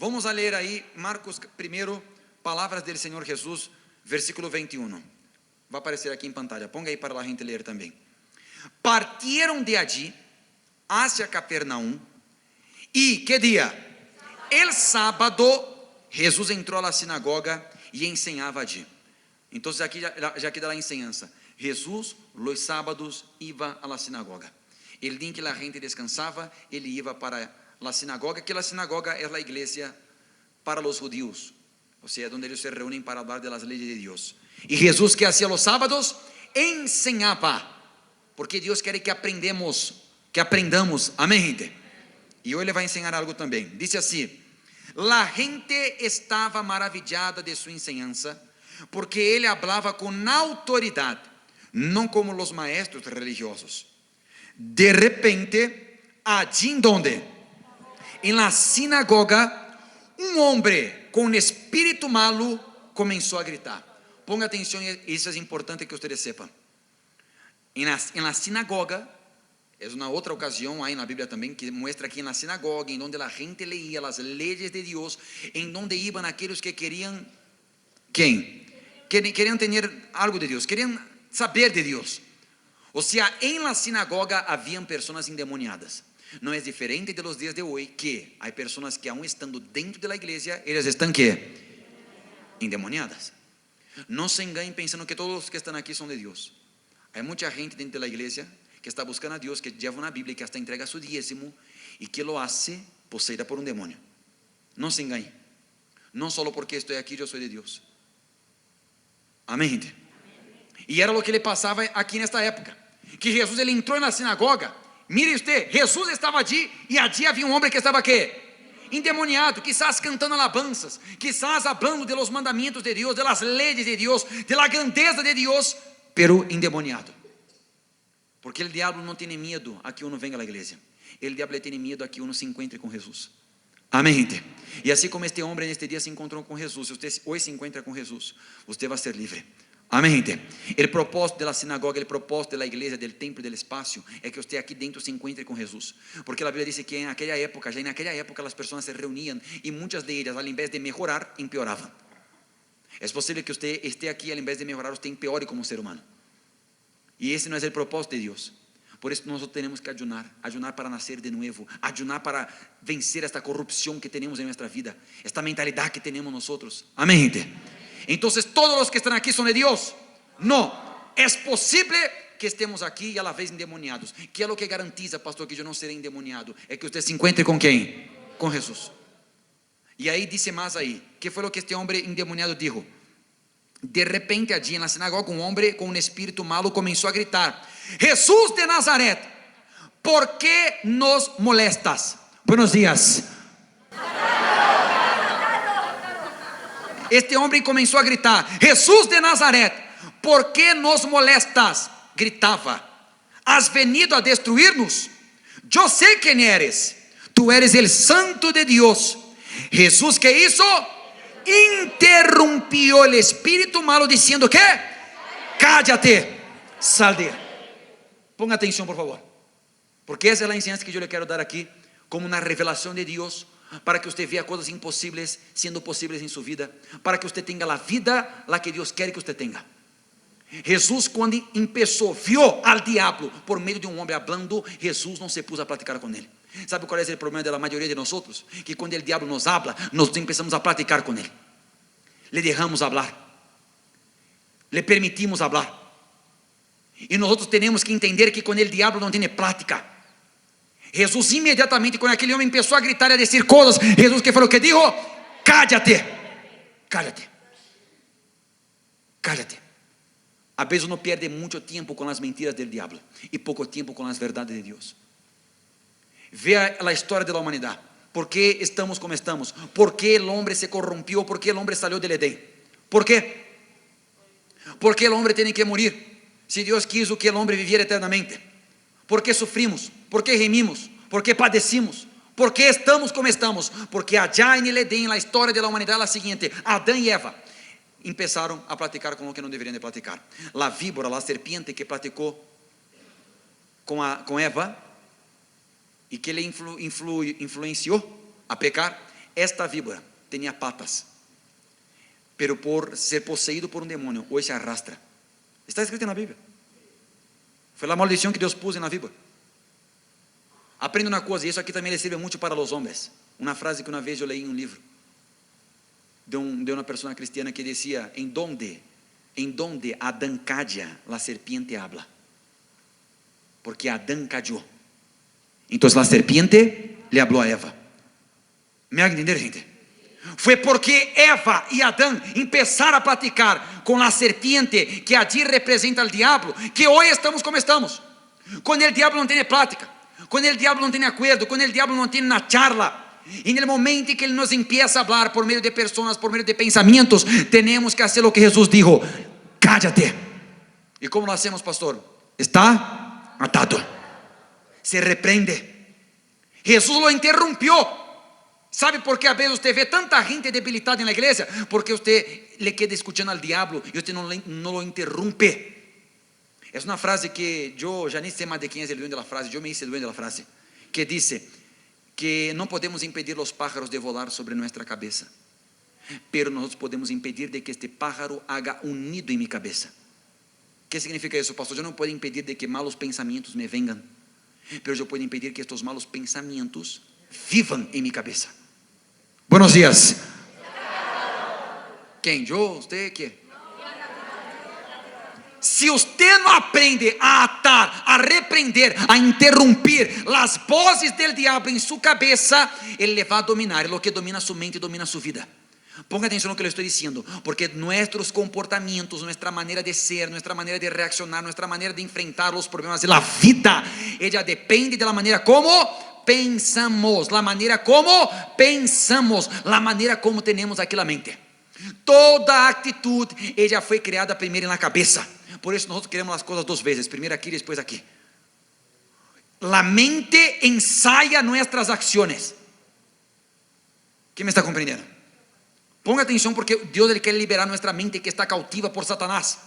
Vamos a ler aí Marcos primeiro, palavras del Senhor Jesus, versículo 21. Vai aparecer aqui em pantalla, ponga aí para a gente ler também. Partieron de allí hacia Capernaum e, que dia? El sábado, Jesus entrou à sinagoga e ensinava allí. Então aqui já queda a enseñanza. Jesus, los sábados, iba a la sinagoga. El día en que la gente descansaba, él iba para la sinagoga, que la sinagoga es la iglesia para los judíos, o sea, donde ellos se reúnen para hablar de las leyes de Dios. Y Jesús, que hacía los sábados, enseñaba, porque Dios quiere que aprendamos, amén, gente. Y hoy le va a enseñar algo también. Dice así: la gente estaba maravillada de su enseñanza, porque él hablaba con autoridad, no como los maestros religiosos. De repente, allí en donde, en la sinagoga, un hombre con espíritu malo comenzó a gritar. Ponga atención, eso es importante que ustedes sepan. En la sinagoga, es una otra ocasión ahí en la Biblia también, que muestra que en la sinagoga, en donde la gente leía las leyes de Dios, en donde iban aquellos que querían, ¿quién? Querían tener algo de Dios, querían saber de Dios. O sea, en la sinagoga habían personas endemoniadas. No es diferente de los días de hoy, que hay personas que aún estando dentro de la iglesia, ellas están ¿qué? Endemoniadas. No se engañen pensando que todos los que están aquí son de Dios. Hay mucha gente dentro de la iglesia que está buscando a Dios, que lleva una Biblia, que hasta entrega su diezmo y que lo hace poseída por un demonio. No se engañen. No solo porque estoy aquí yo soy de Dios. Amén, gente. Y era lo que le pasaba aquí en esta época, que Jesús él entró en la sinagoga. Mire usted, Jesús estaba allí y allí había un hombre que estaba ¿qué? Endemoniado, quizás cantando alabanzas, quizás hablando de los mandamientos de Dios, de las leyes de Dios, de la grandeza de Dios, pero endemoniado. Porque el diablo no tiene miedo a que uno venga a la iglesia. El diablo tiene miedo a que uno se encuentre con Jesús. Amén, gente. Y así como este hombre en este día se encontró con Jesús, si usted hoy se encuentra con Jesús, usted va a ser libre. Amém, gente. El propósito da sinagoga, el propósito da igreja, del templo, del espacio, é que você aqui dentro se encontre com Jesus. Porque a Bíblia diz que naquela época, já naquela época, as pessoas se reuniam e muitas de ellas, ao invés de melhorar, empeoravam. É possível que você esteja aqui, ao invés de melhorar, você empeore como ser humano. E esse não é o propósito de Deus. Por isso nós temos que ayunar para nascer de novo, ayunar para vencer esta corrupção que temos em nossa vida, esta mentalidade que temos nós. Amém, gente. Entonces todos los que están aquí son de Dios. No, es posible que estemos aquí y a la vez endemoniados. ¿Qué es lo que garantiza, pastor, que yo no seré endemoniado? Es que usted se encuentre con ¿quién? Con Jesús. Y ahí dice más ahí, ¿qué fue lo que este hombre endemoniado dijo? De repente allí en la sinagoga un hombre con un espíritu malo comenzó a gritar: Jesús de Nazaret, ¿por qué nos molestas? Buenos días. Este homem começou a gritar: Jesús de Nazaret, ¿por qué nos molestas? Gritava: ¿has venido a destruir-nos? Yo sé quién eres, tú eres el santo de Dios. Jesús, ¿qué hizo? Interrumpió el espíritu malo diciendo ¿qué? Cállate, sal de él. Ponga atención, por favor, porque esa es la enseñanza que yo le quiero dar aquí, como una revelación de Dios, para que usted vea coisas impossíveis sendo possíveis em sua vida, para que usted tenha a vida la que Deus quer que usted tenha. Jesus, quando começou, viu al diabo por meio de um homem hablando, Jesus não se pôs a platicar com ele. Sabe qual é o problema da maioria de nós? Que quando o diabo nos habla, nós começamos a platicar com ele. Le dejamos hablar, le permitimos hablar. E nós temos que entender que com o diabo não tem plática. Jesus imediatamente, quando aquele homem começou a gritar e a dizer coisas, Jesus que falou, que dijo: cállate, cállate, cállate. A vezes uno perde muito tempo com as mentiras do diabo e pouco tempo com as verdades de Deus. Vea a história da humanidade. ¿Por qué estamos como estamos? ¿Por qué el hombre se corrompió? ¿Por qué el hombre salió del Edén? ¿Por qué? ¿Por qué el hombre tiene que morir? Si Dios quiso que el hombre viviera eternamente. ¿Por qué sufrimos? ¿Por qué gemimos? ¿Por qué padecimos? ¿Por qué estamos como estamos? Porque allá en el Edén, la historia de la humanidad es la siguiente: Adán y Eva empezaron a platicar con lo que no deberían de platicar. La víbora, la serpiente que platicó con Eva y que le influenció a pecar, esta víbora tenía patas, pero por ser poseído por un demonio, hoy se arrastra. Está escrito en la Biblia. Fue la maldición que Dios puso en la víbora. Aprenda una cosa, y eso aquí también le sirve mucho para los hombres. Una frase que una vez yo leí en un libro de una persona cristiana que decía: en donde Adán calla, la serpiente habla. Porque Adán cayó, entonces la serpiente le habló a Eva. ¿Me hago entender, gente? Fue porque Eva y Adán empezaron a platicar con la serpiente, que allí representa al diablo, que hoy estamos como estamos. Con el diablo no tiene plática, con el diablo no tiene acuerdo, con el diablo no tiene una charla. En el momento en que Él nos empieza a hablar por medio de personas, por medio de pensamientos, tenemos que hacer lo que Jesús dijo: cállate. ¿Y cómo lo hacemos, pastor? Está atado, se reprende. Jesús lo interrumpió. ¿Sabe por qué a veces usted ve tanta gente debilitada en la iglesia? Porque usted le queda escuchando al diablo y usted no lo interrumpe. Es una frase que yo ya ni sé más de quién es el dueño de la frase. Yo me hice el dueño de la frase, que dice que no podemos impedir los pájaros de volar sobre nuestra cabeza, pero nosotros podemos impedir de que este pájaro haga un nido en mi cabeza. ¿Qué significa eso, pastor? Yo no puedo impedir de que malos pensamientos me vengan, pero yo puedo impedir que estos malos pensamientos vivan en mi cabeza. Buenos días. ¿Quién? ¿Yo? ¿Usted? ¿Qué? Si usted no aprende a atar, a reprender, a interrumpir las voces del diablo en su cabeza, él le va a dominar. Lo que domina su mente domina su vida. Ponga atención a lo que le estoy diciendo, porque nuestros comportamientos, nuestra manera de ser, nuestra manera de reaccionar, nuestra manera de enfrentar los problemas de la vida, ella depende de la manera como pensamos, la manera como pensamos, la manera como tenemos aquí la mente. Toda actitud, ella fue creada primero en la cabeza. Por eso nosotros queremos las cosas dos veces, primero aquí y después aquí. La mente ensaya nuestras acciones. ¿Quién me está comprendiendo? Ponga atención, porque Dios quiere liberar nuestra mente que está cautiva por Satanás.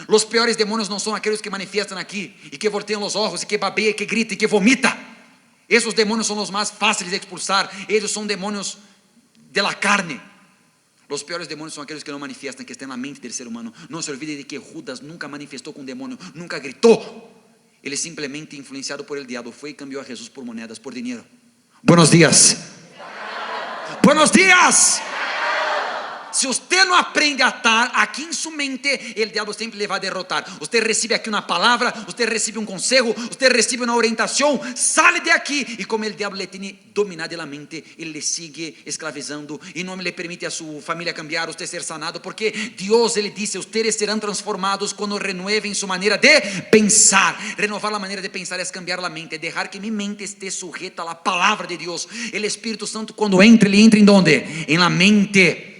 Los peores demonios no son aquellos que manifiestan aquí y que voltean los ojos y que babea y que grita y que vomita. Esos demonios son los más fáciles de expulsar. Ellos son demonios de la carne. Los peores demonios son aquellos que no manifiestan, que están en la mente del ser humano. No se olvide de que Judas nunca manifestó con un demonio, nunca gritó. Él es simplemente influenciado por el diablo. Fue y cambió a Jesús por monedas, por dinero. Buenos días. Buenos días. Si usted no aprende a atar, aquí en su mente el diablo siempre le va a derrotar. Usted recibe aquí una palabra, usted recibe un consejo, usted recibe una orientación, sale de aquí, y como el diablo le tiene dominada la mente, él le sigue esclavizando y no le permite a su familia cambiar, usted ser sanado, porque Dios le dice: ustedes serán transformados cuando renueven su manera de pensar. Renovar la manera de pensar es cambiar la mente, dejar que mi mente esté sujeta a la palabra de Dios. El Espíritu Santo, cuando entre, le entra en ¿dónde? En la mente.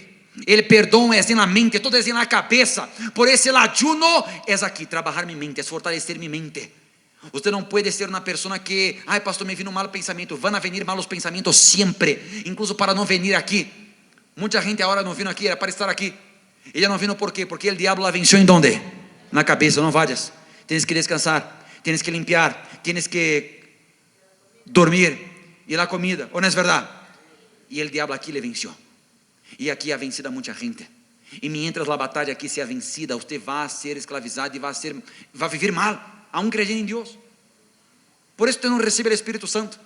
El perdón es en la mente, todo es en la cabeza. Por eso el ayuno es aquí, trabajar mi mente, es fortalecer mi mente. Usted no puede ser una persona que: ay, pastor, me vino un mal pensamiento. Van a venir malos pensamientos siempre, incluso para no venir aquí. Mucha gente ahora no vino aquí, era para estar aquí. Ella no vino, ¿por qué? Porque el diablo la venció en ¿dónde? En la cabeza. No vayas, tienes que descansar, tienes que limpiar, tienes que dormir, y la comida, ¿o no es verdad? Y el diablo aquí le venció. Y aquí ha vencido a mucha gente. Y mientras la batalla aquí sea vencida, usted va a ser esclavizado y va a vivir mal, aún creyendo en Dios. Por eso usted no recibe el Espíritu Santo.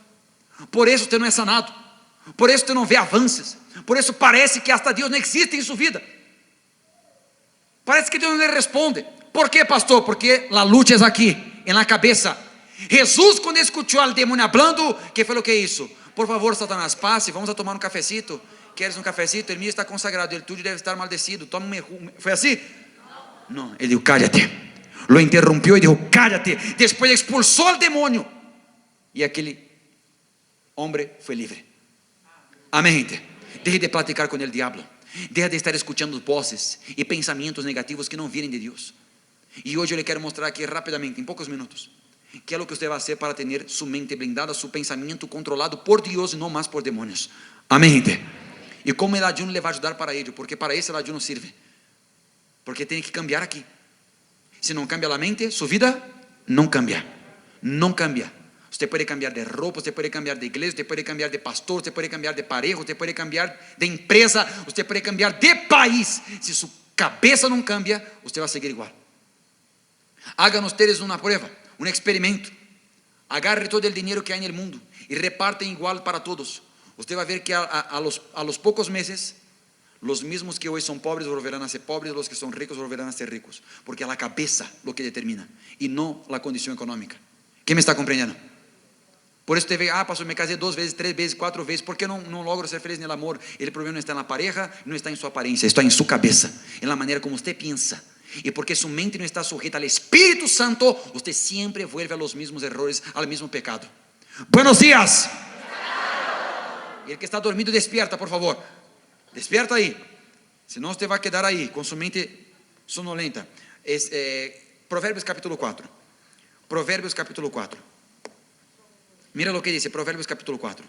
Por eso usted no es sanado. Por eso usted no ve avances. Por eso parece que hasta Dios no existe en su vida. Parece que Dios no le responde. ¿Por qué, pastor? Porque la lucha es aquí, en la cabeza. Jesús, cuando escuchó al demonio hablando, ¿qué fue lo que hizo? Por favor, Satanás, pase, vamos a tomar un cafecito. ¿Quieres un cafecito? El mío está consagrado, el tuyo debe estar maldecido. Toma un... ¿Fue así? No, él dijo: cállate. Lo interrumpió y dijo: cállate. Después expulsó al demonio y aquel hombre fue libre. Amén, gente. Deje de platicar con el diablo. Deje de estar escuchando voces y pensamientos negativos que no vienen de Dios. Y hoy yo le quiero mostrar aquí rápidamente, en pocos minutos, qué es lo que usted va a hacer para tener su mente blindada, su pensamiento controlado por Dios y no más por demonios. Amén, gente. E como el ayuno le vai ajudar para ello, porque para isso o ayuno sirve. Porque tem que cambiar aqui. Se não cambia a mente, sua vida não cambia. Não cambia. Usted puede cambiar de ropa, usted puede cambiar de iglesia, usted puede cambiar de pastor, usted puede cambiar de pareja, usted puede cambiar de empresa, usted puede cambiar de país. Si su cabeza no cambia, usted va a seguir igual. Hagan ustedes una prueba, un experimento. Agarre todo el dinero que hay en el mundo y reparten igual para todos. Usted va a ver que a los pocos meses, los mismos que hoy son pobres volverán a ser pobres, los que son ricos volverán a ser ricos, porque es la cabeza lo que determina y no la condición económica. ¿Quién me está comprendiendo? Por eso usted ve, pastor, me casé 2 veces, 3 veces, 4 veces, ¿por qué no logro ser feliz en el amor? El problema no está en la pareja, no está en su apariencia, está en su cabeza, en la manera como usted piensa. Y porque su mente no está sujeta al Espíritu Santo, usted siempre vuelve a los mismos errores, al mismo pecado. Buenos días. Y el que está dormido, despierta, por favor. Despierta ahí. Si no, usted va a quedar ahí con su mente sonolenta. Proverbios capítulo 4. Proverbios capítulo 4. Mira lo que dice Proverbios capítulo 4.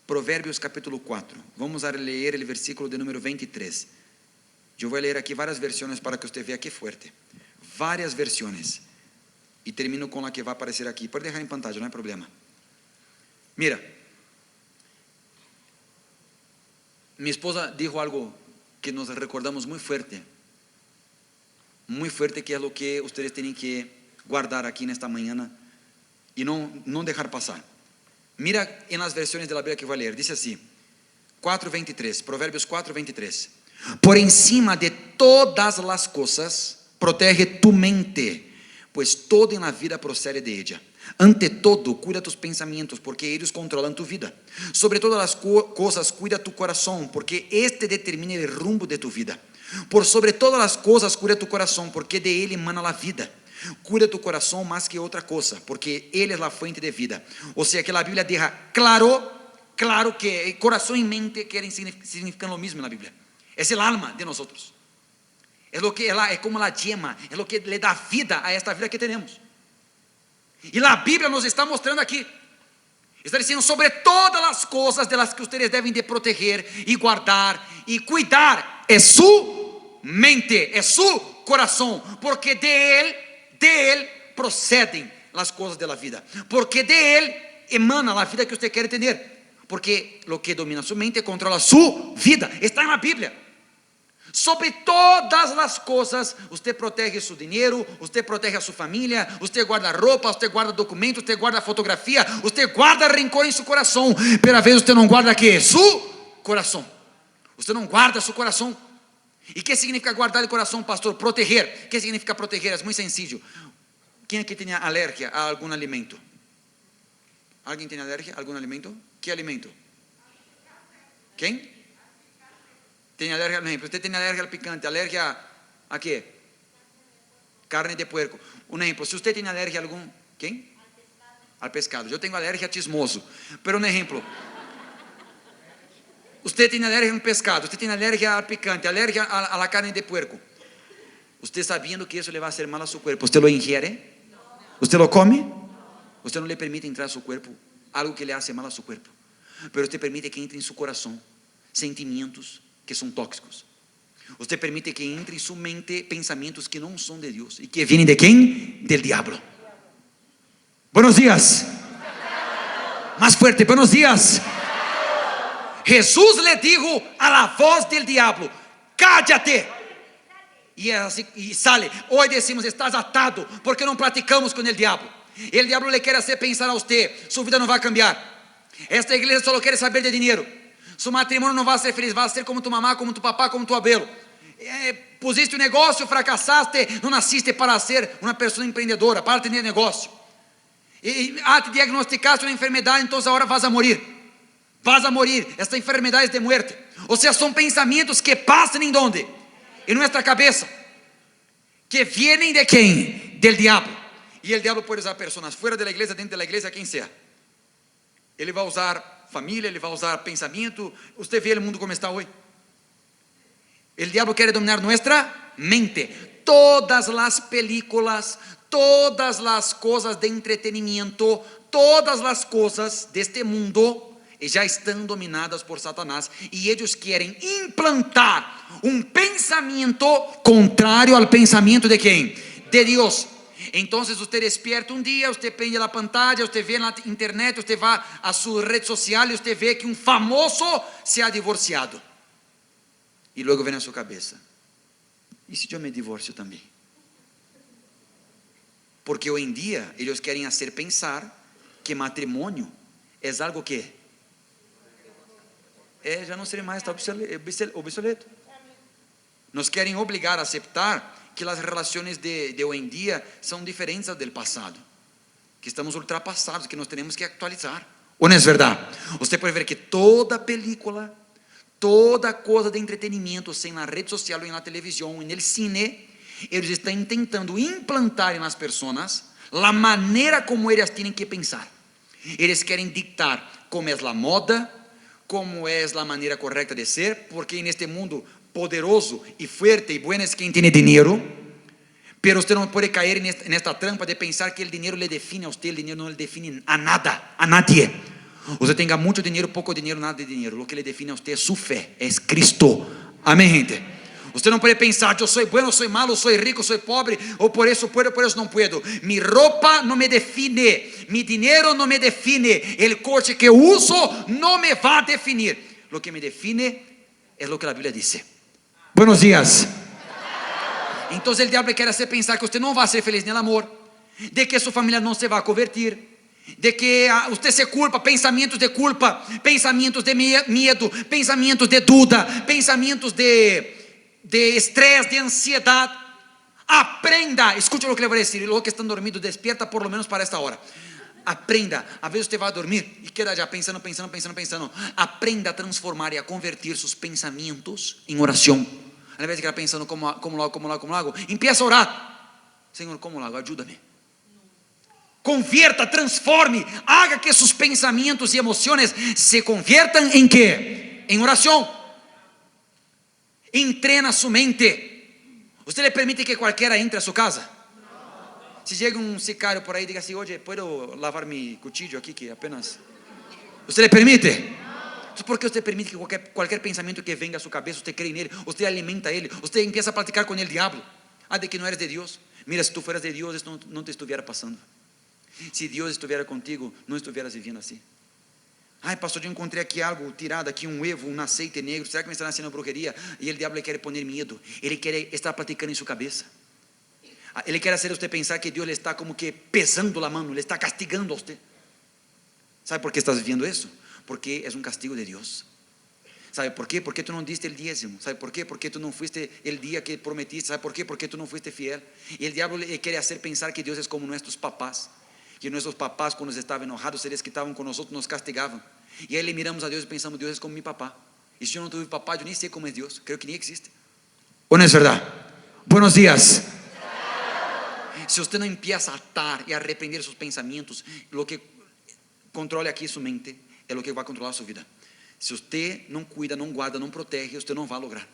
Proverbios capítulo 4. Vamos a leer el versículo de número 23. Yo voy a leer aquí varias versiones para que usted vea qué fuerte. Varias versiones. Y termino con la que va a aparecer aquí. Puede dejar en pantalla, no hay problema. Mira. Mi esposa dijo algo que nos recordamos muy fuerte. Muy fuerte, que es lo que ustedes tienen que guardar aquí en esta mañana. Y no dejar pasar. Mira en las versiones de la Biblia que voy a leer. Dice así. 4:23. Proverbios 4:23. Por encima de todas las cosas, protege tu mente, pues todo en la vida procede de ella. Ante todo, cuida tus pensamientos, porque ellos controlan tu vida. Sobre todas las cosas, cuida tu corazón, porque este determina el rumbo de tu vida. Por sobre todas las cosas, cuida tu corazón, porque de él emana la vida. Cuida tu corazón más que otra cosa, porque él es la fuente de vida. O sea que la Biblia deja claro que corazón y mente significan lo mismo en la Biblia. Es el alma de nosotros. Es como la yema, es lo que le da vida a esta vida que tenemos. Y la Biblia nos está mostrando aquí. Está diciendo sobre todas las cosas de las que ustedes deben de proteger y guardar y cuidar. Es su mente, es su corazón, porque de él proceden las cosas de la vida. Porque de él emana la vida que usted quiere tener. Porque lo que domina su mente controla su vida. Está en la Biblia. Sobre todas las cosas, usted protege su dinero, usted protege a su familia, usted guarda ropa, usted guarda documentos, usted guarda fotografía, usted guarda rencor en su corazón, pero a veces usted no guarda ¿qué? Su corazón. Usted no guarda su corazón. ¿Y qué significa guardar el corazón, pastor? Proteger. ¿Qué significa proteger? Es muy sencillo. ¿Quién aquí tiene alergia a algún alimento? ¿Alguien tiene alergia a algún alimento? ¿Qué alimento? ¿Quién? Tiene alergia, por ejemplo, usted tiene alergia al picante, alergia a qué? Carne de puerco. Un ejemplo, si usted tiene alergia a algún, ¿quién? Al pescado. Yo tengo alergia a chismoso. Pero un ejemplo, usted tiene alergia a un pescado, usted tiene alergia al picante, alergia a la carne de puerco. Usted sabiendo que eso le va a hacer mal a su cuerpo, ¿usted lo ingiere? ¿Usted lo come? Usted no le permite entrar a su cuerpo algo que le hace mal a su cuerpo, pero usted permite que entre en su corazón sentimientos que son tóxicos. Usted permite que entre en su mente pensamientos que no son de Dios y que vienen de ¿quién? Del diablo. Buenos días. Más fuerte, buenos días. Jesús le dijo a la voz del diablo: cállate. Y así, y sale. Hoy decimos: estás atado, porque no platicamos con el diablo. El diablo le quiere hacer pensar a usted: su vida no va a cambiar. Esta iglesia solo quiere saber de dinero. Su matrimonio no va a ser feliz, va a ser como tu mamá, como tu papá, como tu abuelo. Pusiste un negocio, fracasaste, no naciste para ser una persona emprendedora, para tener negocio. Te diagnosticaste una enfermedad, entonces ahora vas a morir. Vas a morir, esta enfermedad es de muerte. O sea, son pensamientos que pasan ¿en dónde? En nuestra cabeza. Que vienen de ¿quién? Del diablo. Y el diablo puede usar personas fuera de la iglesia, dentro de la iglesia, quien sea. Ele vai usar família, ele vai usar pensamento. Usted vê o mundo como está hoje. O diabo quer dominar nossa mente. Todas as películas, todas as coisas de entretenimiento, todas as coisas deste mundo já estão dominadas por Satanás. E eles querem implantar um pensamento contrário ao pensamento de quem? De Deus. Entonces usted despierta un día, usted prende la pantalla, usted ve en la internet, usted va a su red social y usted ve que un famoso se ha divorciado. Y luego viene a su cabeza: ¿y si yo me divorcio también? Porque hoy en día ellos quieren hacer pensar que matrimonio es algo que ya no será más, está obsoleto. Nos quieren obligar a aceptar que las relaciones de hoy en día son diferentes del pasado, que estamos ultrapassados, que nos tenemos que actualizar. ¿O no es verdad? Usted puede ver que toda película, toda cosa de entretenimiento, sea en la red social o en la televisión o en el cine, ellos están intentando implantar en las personas la manera como ellas tienen que pensar. Ellos quieren dictar cómo es la moda, cómo es la manera correcta de ser, porque en este mundo poderoso y fuerte y bueno es quien tiene dinero, pero usted no puede caer en esta trampa de pensar que el dinero le define a usted. El dinero no le define a nada, a nadie. Usted tenga mucho dinero, poco dinero, nada de dinero. Lo que le define a usted es su fe, es Cristo. Amén, gente. Usted no puede pensar: yo soy bueno, soy malo, soy rico, soy pobre, o por eso puedo, por eso no puedo. Mi ropa no me define, mi dinero no me define, el coche que uso no me va a definir. Lo que me define es lo que la Biblia dice. Buenos días. Entonces el diablo quiere hacer pensar que usted no va a ser feliz en el amor, de que su familia no se va a convertir, de que usted se culpa, pensamientos de culpa, pensamientos de miedo, pensamientos de duda, pensamientos de estrés, de ansiedad. Aprenda, escucha lo que le voy a decir. Los que están dormidos, despierta por lo menos para esta hora. Aprenda, a veces usted va a dormir y queda ya pensando. Aprenda a transformar y a convertir sus pensamientos en oración. A la vez que queda pensando: ¿cómo lo hago? Empieza a orar: Señor, ¿cómo lo hago? Ayúdame. Convierta, transforme, haga que sus pensamientos y emociones se conviertan en ¿qué? En oración. Entrena su mente. ¿Usted le permite que cualquiera entre a su casa? Si llega un sicario por ahí y diga así: oye, ¿puedo lavar mi cuchillo aquí que apenas? ¿Usted le permite? Entonces, ¿por qué usted permite que cualquier pensamiento que venga a su cabeza, usted cree en él, usted alimenta a él, usted empieza a platicar con el diablo? De que no eres de Dios. Mira, si tú fueras de Dios, esto no te estuviera pasando. Si Dios estuviera contigo, no estuvieras viviendo así. Ay, pastor, yo encontré aquí algo tirado, aquí un huevo, un aceite negro. ¿Será que me están haciendo brujería? Y el diablo le quiere poner miedo. Él quiere estar platicando en su cabeza. Ele quer hacer usted pensar que Dios le está como que pesando la mano, le está castigando a usted. ¿Sabe por qué estás viviendo eso? Porque es un castigo de Dios. ¿Sabe por qué? Porque tú no diste el diezmo. ¿Sabe por qué? Porque tú no fuiste el día que prometiste. ¿Sabe por qué? Porque tú no fuiste fiel. Y el diablo le quiere hacer pensar que Dios es como nuestros papás. Que nuestros papás, cuando estaban enojados, eles que estaban con nosotros, nos castigaban. Y ahí le miramos a Dios y pensamos: Dios es como mi papá. Y si yo no tuve papá, yo ni sé cómo es Dios. Creo que ni existe. ¿O no es verdad? Buenos días. Si usted no empieza a atar y a reprender sus pensamientos, lo que controle aquí su mente es lo que va a controlar su vida. Si usted no cuida, no guarda, no protege, usted no va a lograr.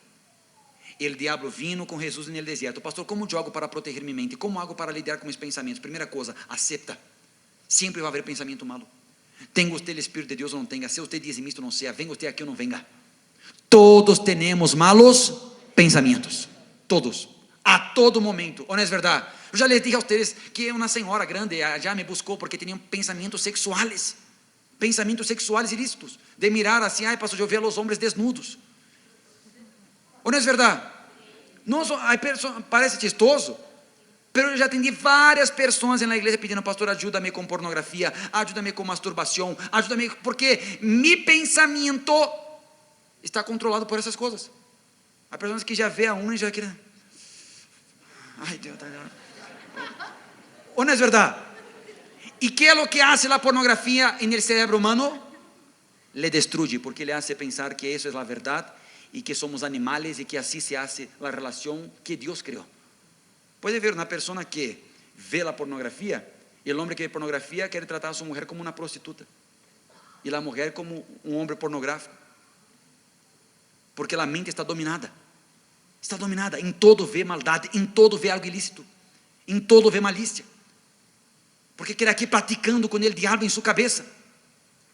El diablo vino con Jesús en el desierto: pastor, ¿cómo yo hago para proteger mi mente? ¿Cómo hago para lidiar con mis pensamientos? Primera cosa, acepta. Siempre va a haber pensamiento malo. Tenga usted el Espíritu de Dios o no tenga, sea usted dizimista o no sea, venga usted aquí o no venga, todos tenemos malos pensamientos. Todos, a todo momento. ¿O no es verdad? Eu já les dije a ustedes que uma senhora grande já me buscou porque tinha pensamentos sexuales ilícitos, de mirar assim: ai, pastor, eu vejo os homens desnudos. ¿O no es verdad? No, parece chistoso, pero eu já atendi várias pessoas na igreja pedindo: pastor, ajuda-me com pornografia, ajuda-me com masturbação, ajuda-me, porque mi pensamento está controlado por essas coisas. Há pessoas que já vê a unha e já querem: ai, Deus, ¿o no es verdad? ¿Y qué es lo que hace la pornografía en el cerebro humano? Le destruye, porque le hace pensar que eso es la verdad y que somos animales y que así se hace la relación que Dios creó. Puede ver una persona que ve la pornografía y el hombre que ve pornografía quiere tratar a su mujer como una prostituta y la mujer como un hombre pornográfico, porque la mente está dominada, en todo ve maldad, en todo ve algo ilícito, en todo ve malicia, porque quiere aquí platicando con el diablo en su cabeza.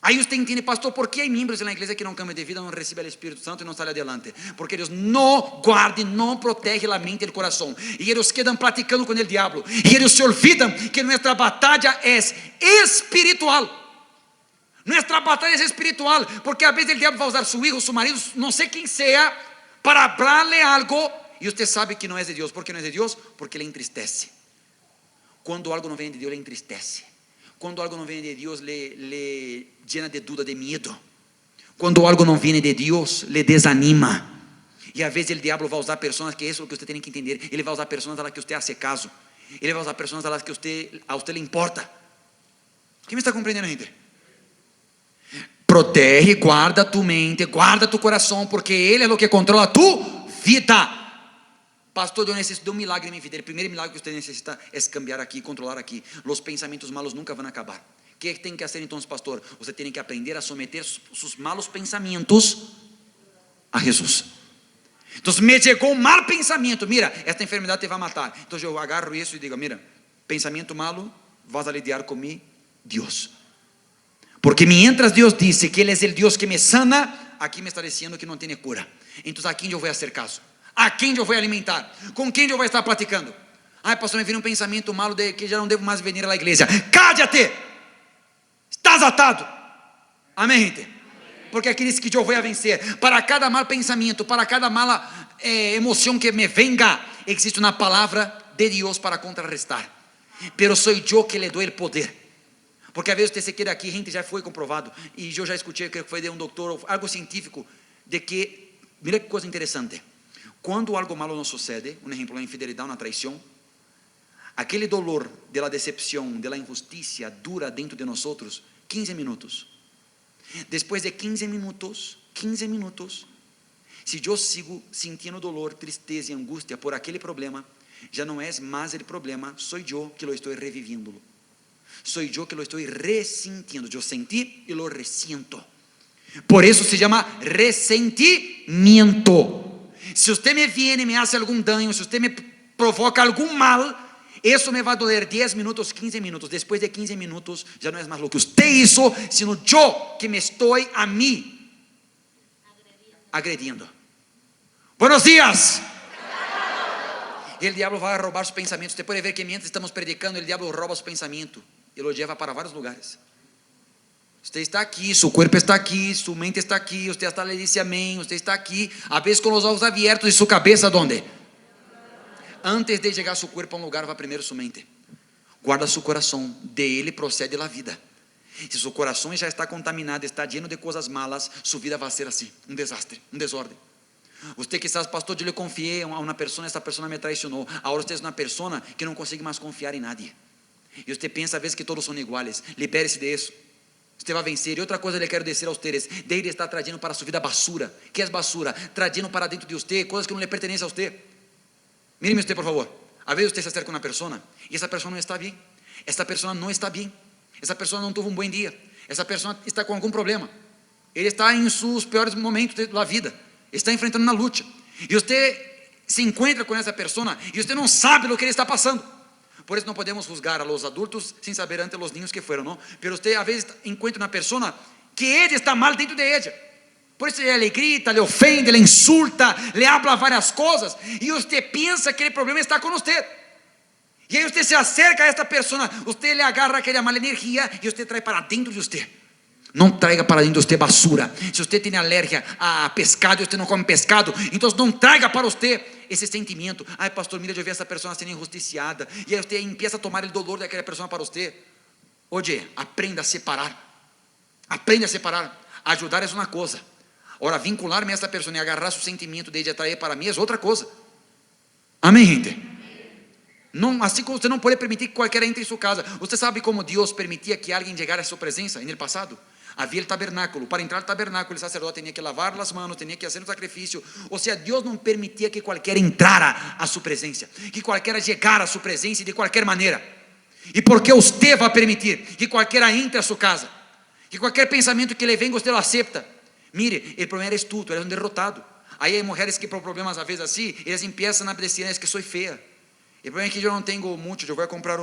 Aí você entende, pastor, por que há membros na igreja que não cambiam de vida, não recebem o Espírito Santo e não saem adelante? Porque eles não guardam, não protegem a mente e o coração, e eles quedam praticando com o diabo, e eles se olvidam que nossa batalha é espiritual. Nossa batalha é espiritual, porque a vezes o diabo vai usar seu filho, seu marido, não sei quem seja, para falarle algo, e você sabe que não é de Deus. ¿Por que não é de Deus? Porque ele entristece. Quando algo não vem de Deus, ele entristece. Quando algo não vem de Deus, le llena de dúvida, de medo. Quando algo não vem de Deus, le desanima. E às vezes o diabo vai usar pessoas, que isso é o que você tem que entender. Ele vai usar pessoas a las que você hace caso. Ele vai usar pessoas a las que a você le importa. Quem me está compreendendo, gente? Protege, guarda tu mente, guarda tu coração, porque Ele é o que controla tu vida. Pastor, eu necessito de um milagre em minha vida. O primeiro milagre que você necessita é cambiar aqui, controlar aqui. Os pensamentos malos nunca vão acabar. O que tem que fazer então, pastor? Você tem que aprender a someter seus malos pensamentos a Jesus. Então, me chegou um mal pensamento. Mira, esta enfermidade te vai matar. Então, eu agarro isso e digo: mira, pensamento malo, vas a lidiar com mi Deus. Porque mientras Deus disse que Ele é o Deus que me sana, aqui me está dizendo que não tem cura. Então, a quem eu vou fazer caso? A quem eu vou alimentar? Com quem eu vou estar praticando? Ai, pastor, me vira um pensamento malo de que já não devo mais vir à igreja. Cállate! Estás atado. Amém, gente? Porque aqui diz que eu vou vencer. Para cada mal pensamento, para cada mala emoção que me venga, existe uma palavra de Deus para contrarrestar. Pero sou eu que lhe dou o poder. Porque às vezes você se queda aqui, gente, já foi comprovado, e eu já escutei que foi de um doutor, algo científico, de que, mira que coisa interessante, quando algo malo nos sucede, um exemplo, uma infidelidade, uma traição, aquele dolor de la decepção, de la injusticia, dura dentro de nós 15 minutos. Depois de 15 minutos, se eu sigo sentindo dolor, tristeza e angústia por aquele problema, já não é mais o problema, sou eu que lo estou revivindo. Sou eu que lo estou ressentindo. Eu senti e lo resiento. Por isso se chama ressentimento. Se você me viene e me hace algum dano, se você me provoca algum mal, isso me vai doler 10 minutos, 15 minutos. Depois de 15 minutos, já não é mais o que você hizo, sino eu que me estou a mim agredindo. Buenos dias. E o diabo vai roubar os pensamentos. Você pode ver que mientras estamos predicando, o diabo rouba os pensamentos e lo lleva para vários lugares. Você está aqui, seu corpo está aqui, sua mente está aqui, você está lhe disse amém, você está aqui, a vez com os olhos abertos e sua cabeça onde? Antes de chegar seu corpo a um lugar, vai primeiro sua mente. Guarda seu coração, de ele procede a vida. Se seu coração já está contaminado, está lleno de coisas malas, sua vida vai ser assim, um desastre, um desordem. Você quizás, pastor, eu lhe confiei a uma pessoa, essa pessoa me traicionou. Agora você é uma pessoa que não consegue mais confiar em nadie. E você pensa às vezes que todos são iguais. Libere-se disso. Você vai vencer. E outra coisa eu quero dizer a vocês: Ele está trazendo para a sua vida basura. Que é basura? Trazendo para dentro de você coisas que não lhe pertencem a você. Mire-me você, por favor. Às vezes você se acerca a uma pessoa e essa pessoa não está bem. Essa pessoa não está bem. Essa pessoa não teve um bom dia. Essa pessoa está com algum problema. Ele está em seus piores momentos da vida. Está enfrentando uma luta. E você se encontra com essa pessoa e você não sabe o que ele está passando. Por isso não podemos juzgar a los adultos sem saber antes os niños que foram, não? Pero você às vezes encontra uma pessoa que ele está mal dentro de ela. Por isso ele grita, le ofende, le insulta, le habla várias coisas, e você pensa que o problema está com você. E aí você se acerca a esta pessoa, você le agarra aquela mala energia e você traz para dentro de você. Não traga para dentro de você basura. Se você tem alergia a pescado e você não come pescado, então não traga para você esse sentimento. Ai, pastor, mira, eu vi essa pessoa sendo injusticiada. E aí você empieza a tomar o dolor daquela pessoa para você. Oye, aprenda a separar. Aprenda a separar. Ajudar é uma coisa. Agora, vincular-me a essa pessoa e agarrar seu sentimento de atrair para mim é outra coisa. Amém, gente? Não, assim como você não pode permitir que qualquer entre em sua casa. Você sabe como Deus permitia que alguém chegasse a sua presença no passado? Havia o tabernáculo. Para entrar no tabernáculo, o sacerdote tinha que lavar as mãos, tinha que fazer um sacrifício. Ou seja, Deus não permitia que qualquer entrara a sua presença, que qualquer chegara a sua presença de qualquer maneira. E porque você vai permitir que qualquer entre a sua casa, que qualquer pensamento que lhe venga, você lo acepta. Mire, o problema é tu eres um derrotado. Aí há mulheres que por problemas às vezes assim, eles empiezam a dizer, es que sou feia. O problema é que eu não tenho muito, eu vou comprar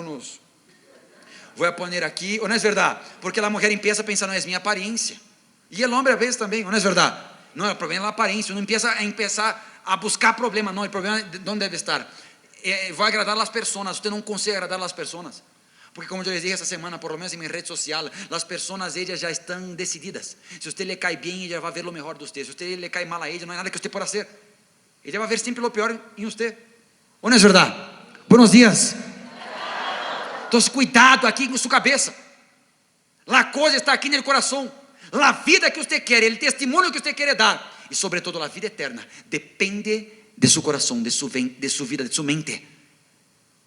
vou poner aqui, ou não é verdade? Porque a mulher empieza a pensar, não é minha aparência, e o homem a vezes também, ou não é verdade? Não, o problema é a aparência, não empieza a buscar problema, não, o problema é onde deve estar, vou agradar as pessoas, você não consegue agradar as pessoas, porque como eu les dije essa semana, por lo menos em minha rede social, as pessoas, elas já estão decididas, se você lhe cai bem, ela vai ver o melhor de você, se você lhe cai mal a ela, não há nada que você possa fazer, ela vai ver sempre o pior em você, ou não é verdade? Buenos dias. Então cuidado aqui com sua cabeça, a coisa está aqui no coração, a vida que você quer, o testemunho que você quer dar, e sobretudo a vida eterna, depende de seu coração, de sua vida, de sua mente.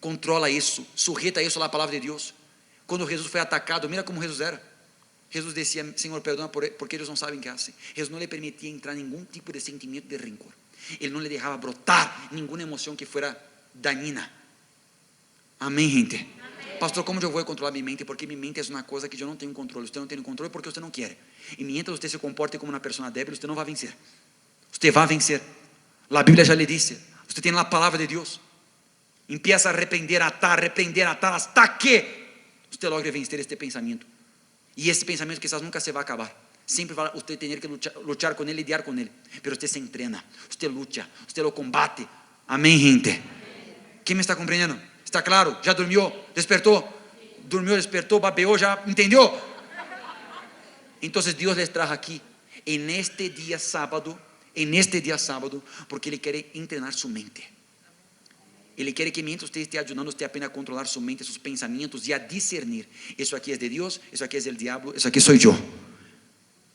Controla isso, sujeta isso à palavra de Deus. Quando Jesus foi atacado, mira como Jesus era. Jesus dizia, Senhor, perdona porque eles não sabem o que fazem. Jesus não lhe permitia entrar nenhum tipo de sentimento de rancor. Ele não lhe deixava brotar nenhuma emoção que fuera dañina. Amém, gente? Amém. Pastor, como eu vou controlar minha mente? Porque minha mente é uma coisa que eu não tenho controle. Você não tem controle porque você não quer. E mientras você se comporte como uma pessoa débil, você não vai vencer. Você vai vencer. A Bíblia já lhe disse. Você tem a palavra de Deus. Empieza a repreender, atar, hasta que você logre vencer este pensamento. E esse pensamento quizás nunca se vai acabar. Sempre vai você ter que lutar com ele, lidiar com ele. Mas você se entrena, você luta, você lo combate. Amém, gente? Quem me está compreendendo? Está claro? Já dormiu? Despertou? Dormiu, despertou, babeou, já entendeu? Então Deus les trajo aqui, en este dia sábado, porque Ele quer entrenar sua mente. Ele quer que mientras você esteja ajudando, você apenas a controlar sua mente, seus pensamentos e a discernir. Isso aqui é de Deus, isso aqui é do diabo, isso aqui sou eu.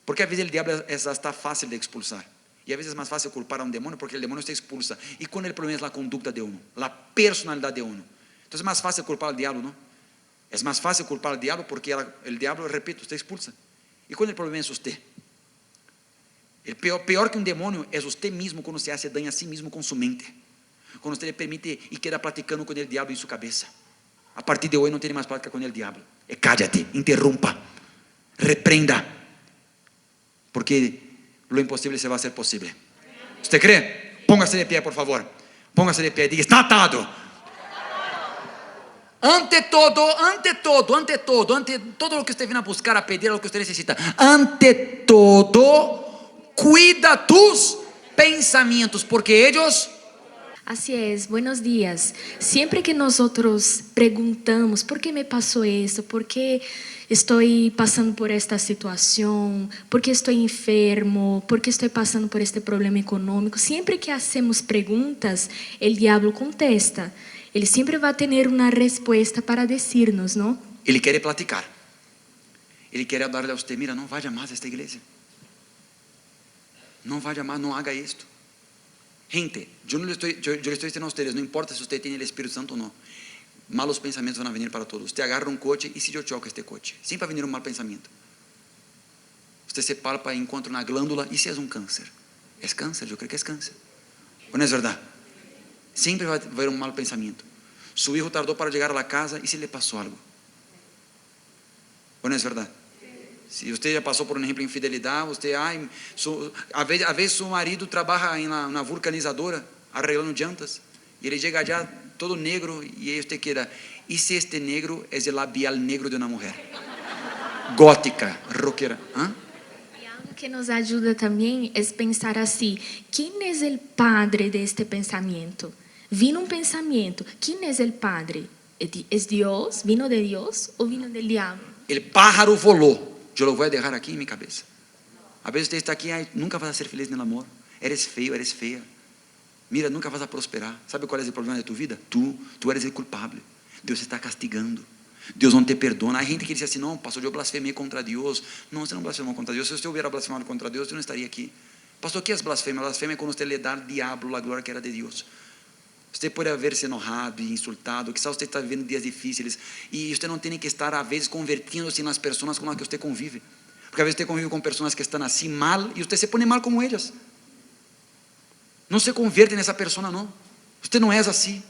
Porque a vezes o diabo está fácil de expulsar. E a vezes é mais fácil culpar a um demônio porque o demônio se expulsa. E quando o problema é a conduta de uno, a personalidade de uno. Então é mais fácil culpar o diabo, não? É mais fácil culpar o diabo porque o diabo, repito, você expulsa. E quando o problema é você? Pior que um demônio é você mesmo quando se hace daño a si mesmo com sua mente. Quando você lhe permite e queda platicando com o diabo em sua cabeça. A partir de hoje não tem mais prática com o diabo. Cállate, interrumpa, reprenda, porque lo impossível se vai ser possível. Você crê? Póngase de pé, por favor. Póngase de pé, diga, está atado. Ante todo o que você vem a buscar, a pedir, o que você necessita. Ante todo, cuida tus pensamientos, porque ellos... Así es, buenos días. Siempre que nosotros preguntamos, ¿por qué me pasó esto? ¿Por qué estoy pasando por esta situación? ¿Por qué estoy enfermo? ¿Por qué estoy pasando por este problema económico? Siempre que hacemos preguntas, el diablo contesta. Ele sempre vai ter uma resposta para dizer-nos, não? Ele quer platicar. Ele quer darle a você, mira, não vaya mais a esta igreja. Não vaya mais, não haga isto. Gente, eu le estou dizendo a vocês, não importa se você tem o Espírito Santo ou não. Malos pensamentos vão vir para todos. Você agarra um coche e se eu choco este coche, sempre vai vir um mau pensamento. Você se palpa e encontra uma glândula e se é um câncer. É câncer, eu creio que é câncer. Ou não é verdade? Sempre vai haver um mau pensamento. Su hijo tardou para chegar à casa e se lhe passou algo. Ou não é verdade? Se você já passou por um exemplo de infidelidade, você, a vezes seu marido trabalha na vulcanizadora, arreglando jantas, e ele chega já todo negro, e aí você queda, e se este negro é o labial negro de uma mulher? Gótica, rockera. E algo que nos ajuda também é pensar assim, quem é o padre deste pensamento? Vino um pensamento, quem é o padre? É Deus? Vino de Deus ou vino do diabo? O pájaro volou. Eu lo vou deixar aqui em minha cabeça. A vezes você está aqui, nunca vas a ser feliz no amor. Eres feio, eres feia. Mira, nunca vas a prosperar. Sabe qual é o problema de tu vida? Tu eres o culpável. Deus está castigando. Deus não te perdona. Há gente que diz assim, não, pastor, eu blasfemei contra Deus. Não, você não blasfemou contra Deus. Se você hubiera blasfemado contra Deus, eu não estaria aqui. Pastor, o que é blasfêmia? Blasfêmia é quando você lhe dá ao diabo a glória que era de Deus. Você pode haver-se enojado e insultado, quizás você está vivendo dias difíceis e você não tem que estar, às vezes, convertindo-se nas pessoas com as que você convive, porque às vezes você convive com pessoas que estão assim mal e você se põe mal como elas. Não se converte nessa pessoa, não. Você não é assim.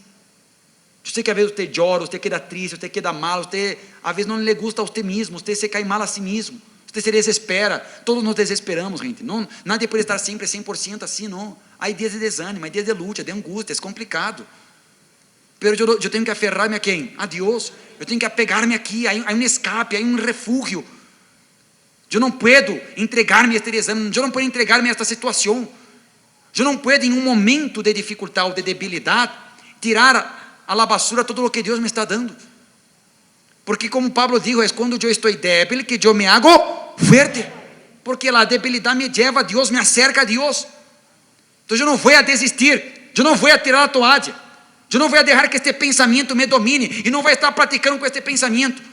Eu sei que às vezes você chora, você queda triste, você queda mal, você às vezes não lhe gusta a você mesmo, você se cai mal a si mesmo, você se desespera. Todos nos desesperamos, gente. Não, nadie pode estar sempre 100% assim, não. Há dias de desânimo, há dias de luta, de angústia, é complicado. Mas eu tenho que aferrar-me a quem? A Deus. eu tenho que apegar-me aqui, há um escape, há um refúgio. Eu não posso entregar-me a este exame, eu não posso entregar-me a esta situação. Eu não posso, em um momento de dificuldade ou de debilidade, tirar a la basura todo o que Deus me está dando. Porque como Pablo dijo, é quando eu estou débil que eu me hago fuerte. Porque a debilidade me leva a Deus, me acerca a Deus. Então eu não vou a desistir, eu não vou a tirar a toalha, eu não vou a deixar que este pensamento me domine, e não vou estar praticando com este pensamento.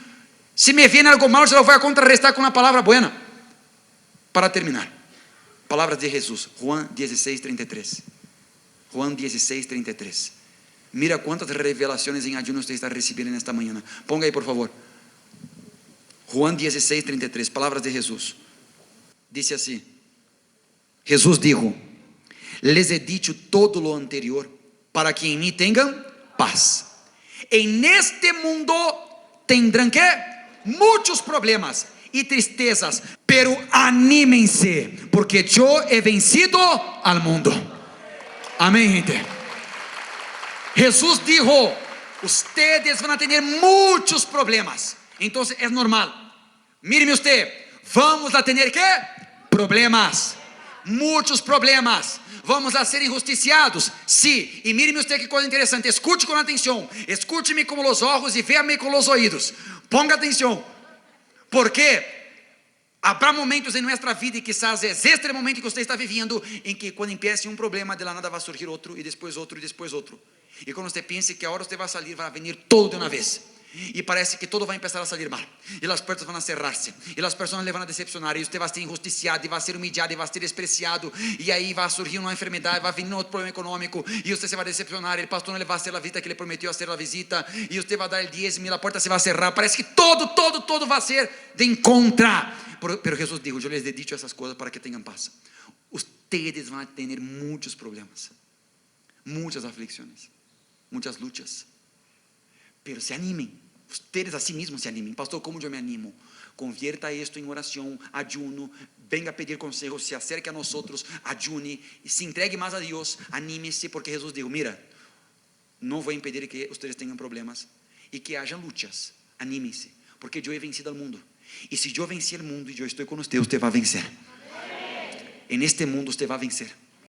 Se me viene algo mal, eu lo vou a contrarrestar com uma palavra buena. Para terminar, palavras de Jesus, Juan 16:33. Juan 16:33. Mira quantas revelações em ayuno você está recebendo nesta manhã. Ponga aí, por favor. Juan 16:33, palavras de Jesus. Dice assim: Jesus dijo: les he dicho todo lo anterior, para que en mí tengan paz. En este mundo tendrán que muchos problemas y tristezas, pero anímense, porque yo he vencido al mundo. Amén, gente. Jesús dijo: ustedes van a tener muchos problemas. Entonces es normal. Míreme usted, vamos a tener ¿qué? Problemas. Muitos problemas. Vamos a ser injusticiados, sim. E mire-me usted que coisa interessante. Escute com atenção. Escute-me com os olhos e veja-me com os ouvidos. Ponga atenção. Porque habrá momentos em nossa vida, e quizás é este momento que você está vivendo, em que quando empiece um problema, de la nada vai surgir outro, e depois outro, e depois outro. E quando você pense que a hora você vai sair, vai vir todo de uma vez. E parece que todo vai começar a sair mal, e as portas vão a cerrar-se, e as pessoas le vão a decepcionar, e você vai ser injusticiado, e vai ser humilhado, e vai ser despreciado, e aí vai surgir uma enfermidade, vai vir outro problema econômico, e você se vai decepcionar, e o pastor não le vai fazer a visita que ele prometeu a ser a visita, e você vai dar o dízimo, e a porta se vai cerrar. Parece que todo vai ser de en contra. Pero Jesus dijo: eu les he dicho essas coisas para que tenham paz. Ustedes vão ter muitos problemas, muitas aflicções, muitas lutas, pero se animem. Ustedes a sí mismos se animem. Pastor, como eu me animo? Convierta esto em oração, ayuno, venga a pedir consejos, se acerque a nós, ayune, se entregue mais a Deus, anímese, porque Jesus dijo: mira, não vou impedir que ustedes tenham problemas e que haja lutas. Anímense, porque eu he vencido al mundo. E se eu venci o mundo e eu estou com você, você vai vencer. En este mundo você vai vencer.